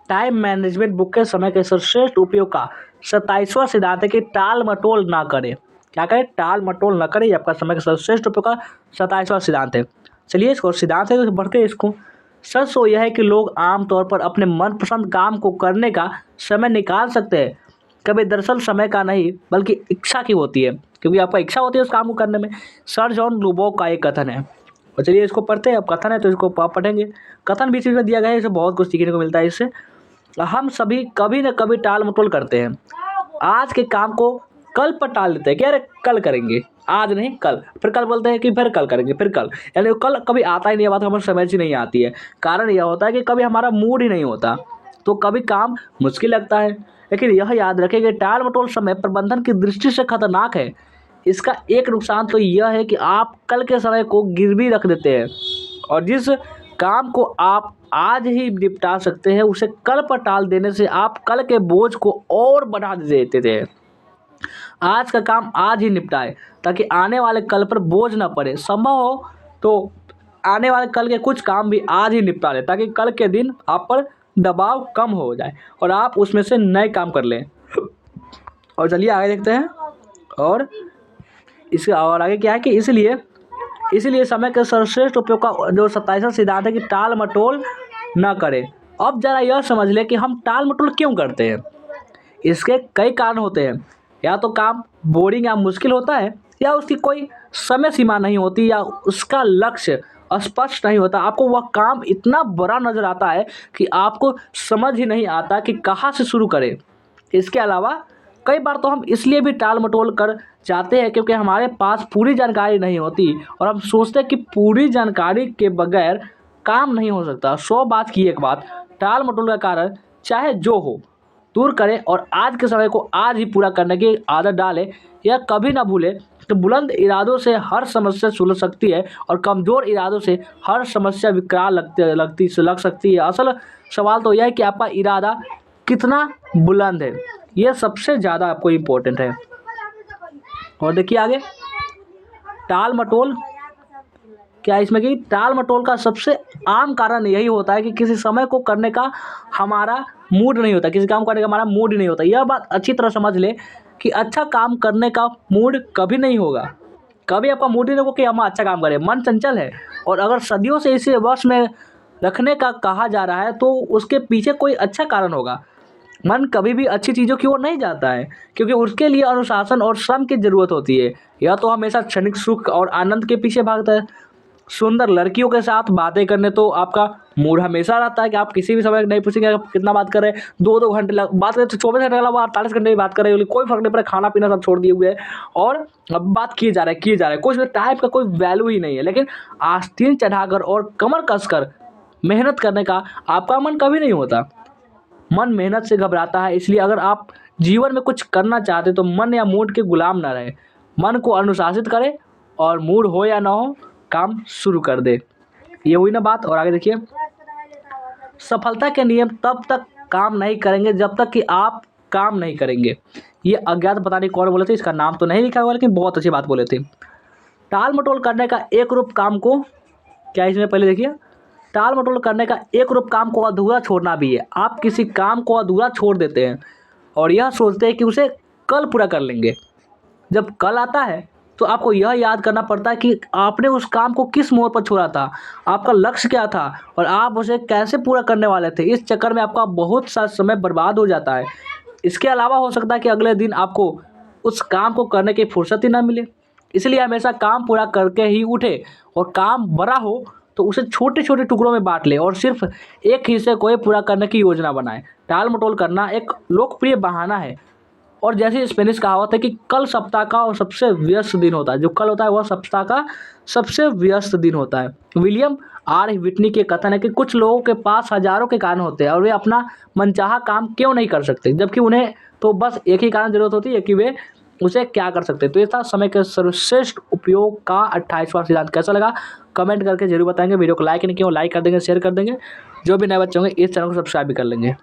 Time management book के समय के सर्वश्रेष्ठ उपयोग का 27वां सिद्धांत है कि टाल मटोल ना करें। क्या करें? टाल मटोल ना करें। ये आपका समय का सर्वश्रेष्ठ उपयोग का 27वां सिद्धांत है। चलिए इसको सिद्धांत है तो बढ़ के इसको। सच तो यह है कि लोग आमतौर पर अपने मनपसंद काम को करने का समय निकाल सकते हैं। कभी दरअसल समय का नहीं बल्कि इच्छा की होती है, क्योंकि आपका इच्छा होती है उस काम को करने में। सर जॉन लुबो का एक कथन है, और चलिए इसको पढ़ते हैं। अब कथन है तो इसको आप पढ़ेंगे। कथन बीच में दिया गया है, इससे बहुत कुछ सीखने को मिलता है। इससे हम सभी कभी न कभी टाल मटोल करते हैं। आज के काम को कल पर टाल देते हैं कि अरे कल करेंगे, आज नहीं कल, फिर कल बोलते हैं कि फिर कल करेंगे, फिर कल, यानी कल कभी आता ही नहीं है। बात हमें समझ ही नहीं आती है। कारण यह होता है कि कभी हमारा मूड ही नहीं होता, तो कभी काम मुश्किल लगता है। लेकिन यह याद रखें कि टाल मटोल समय प्रबंधन की दृष्टि से खतरनाक है। इसका एक नुकसान तो यह है कि आप कल के समय को गिरवी रख देते हैं, और जिस काम को आप आज ही निपटा सकते हैं उसे कल पर टाल देने से आप कल के बोझ को और बढ़ा देते थे। आज का काम आज ही निपटाएं ताकि आने वाले कल पर बोझ ना पड़े। संभव हो तो आने वाले कल के कुछ काम भी आज ही निपटा लें ताकि कल के दिन आप पर दबाव कम हो जाए और आप उसमें से नए काम कर लें। और चलिए आगे देखते हैं। और इसके और आगे क्या है कि इसलिए समय के सर्वश्रेष्ठ उपयोग का जो 27वां सिद्धांत है कि टाल मटोल न करें। अब जरा यह समझ लें कि हम टाल मटोल क्यों करते हैं। इसके कई कारण होते हैं। या तो काम बोरिंग या मुश्किल होता है, या उसकी कोई समय सीमा नहीं होती, या उसका लक्ष्य स्पष्ट नहीं होता। आपको वह काम इतना बड़ा नज़र आता है कि आपको समझ ही नहीं आता कि कहाँ से शुरू करें। इसके अलावा कई बार तो हम इसलिए भी टाल मटोल कर जाते हैं क्योंकि हमारे पास पूरी जानकारी नहीं होती और हम सोचते हैं कि पूरी जानकारी के बगैर काम नहीं हो सकता। 100 बात की एक बात, टाल मटोल का कारण चाहे जो हो दूर करें और आज के समय को आज ही पूरा करने की आदत डालें। यह कभी ना भूलें कि बुलंद इरादों से हर समस्या सुलझ सकती है और कमज़ोर इरादों से हर समस्या विकराल लग सकती है। असल सवाल तो यह है कि आपका इरादा कितना बुलंद है, यह सबसे ज़्यादा आपको इम्पोर्टेंट है। और देखिए आगे, टाल मटोल क्या इसमें कि टाल मटोल का सबसे आम कारण यही होता है कि किसी समय को करने का हमारा मूड नहीं होता, किसी काम को करने का हमारा मूड ही नहीं होता। यह बात अच्छी तरह समझ ले कि अच्छा काम करने का मूड कभी नहीं होगा। कभी आपका मूड ही नहीं होगा कि हम अच्छा काम करें। मन चंचल है, और अगर सदियों से इसे वश में रखने का कहा जा रहा है तो उसके पीछे कोई अच्छा कारण होगा। मन कभी भी अच्छी चीज़ों की ओर नहीं जाता है क्योंकि उसके लिए अनुशासन और श्रम की ज़रूरत होती है। यह तो हमेशा क्षणिक सुख और आनंद के पीछे भागता है। सुंदर लड़कियों के साथ बातें करने तो आपका मूड हमेशा रहता है कि आप किसी भी समय नहीं पूछेंगे आप कितना बात कर रहे हैं। 2-2 घंटे बात करें तो 24 घंटे के अलावा 48 घंटे भी बात कर रहे हैं, कोई फर्क नहीं पड़ा। खाना पीना सब छोड़ दिए हुए हैं और अब बात किए जा रहे हैं। कुछ टाइप का कोई वैल्यू ही नहीं है। लेकिन आस्तीन चढ़ाकर और कमर कसकर मेहनत करने का आपका मन कभी नहीं होता। मन मेहनत से घबराता है। इसलिए अगर आप जीवन में कुछ करना चाहते तो मन या मूड के गुलाम ना रहे। मन को अनुशासित करें और मूड हो या ना हो काम शुरू कर दे। ये हुई ना बात। और आगे देखिए, सफलता के नियम तब तक काम नहीं करेंगे जब तक कि आप काम नहीं करेंगे। ये अज्ञात पता नहीं कौन बोले थे, इसका नाम तो नहीं लिखा हुआ, लेकिन बहुत अच्छी बात बोले थे। टाल मटोल करने का एक रूप काम को क्या इसमें पहले देखिए, टाल मटोल करने का एक रूप काम को अधूरा छोड़ना भी है। आप किसी काम को अधूरा छोड़ देते हैं और यह सोचते हैं कि उसे कल पूरा कर लेंगे। जब कल आता है तो आपको यह याद करना पड़ता है कि आपने उस काम को किस मोड़ पर छोड़ा था, आपका लक्ष्य क्या था और आप उसे कैसे पूरा करने वाले थे। इस चक्कर में आपका बहुत सा समय बर्बाद हो जाता है। इसके अलावा हो सकता है कि अगले दिन आपको उस काम को करने की फुर्सत ही ना मिले। इसलिए हमेशा काम पूरा करके ही उठे, और काम बड़ा हो तो उसे छोटे छोटे टुकड़ों में बांट ले और सिर्फ एक हिस्से को ही पूरा करने की योजना बनाए। टाल मटोल करना एक लोकप्रिय बहाना है, और जैसे स्पेनिश कहावत है कि कल सप्ताह का सबसे व्यस्त दिन होता है। जो कल होता है वह सप्ताह का सबसे व्यस्त दिन होता है। विलियम आर व्हिटनी के कथन है कि कुछ लोगों के पास हजारों के कारण होते हैं और वे अपना मनचाहा काम क्यों नहीं कर सकते, जबकि उन्हें तो बस एक ही कारण जरूरत होती है कि वे उसे क्या कर सकते हैं। तो ये था समय के सर्वश्रेष्ठ उपयोग का 28वां सिद्धांत। कैसा लगा कमेंट करके जरूर बताएंगे। वीडियो को लाइक नहीं किया लाइक कर देंगे, शेयर कर देंगे। जो भी नए बच्चे होंगे इस चैनल को सब्सक्राइब भी कर लेंगे।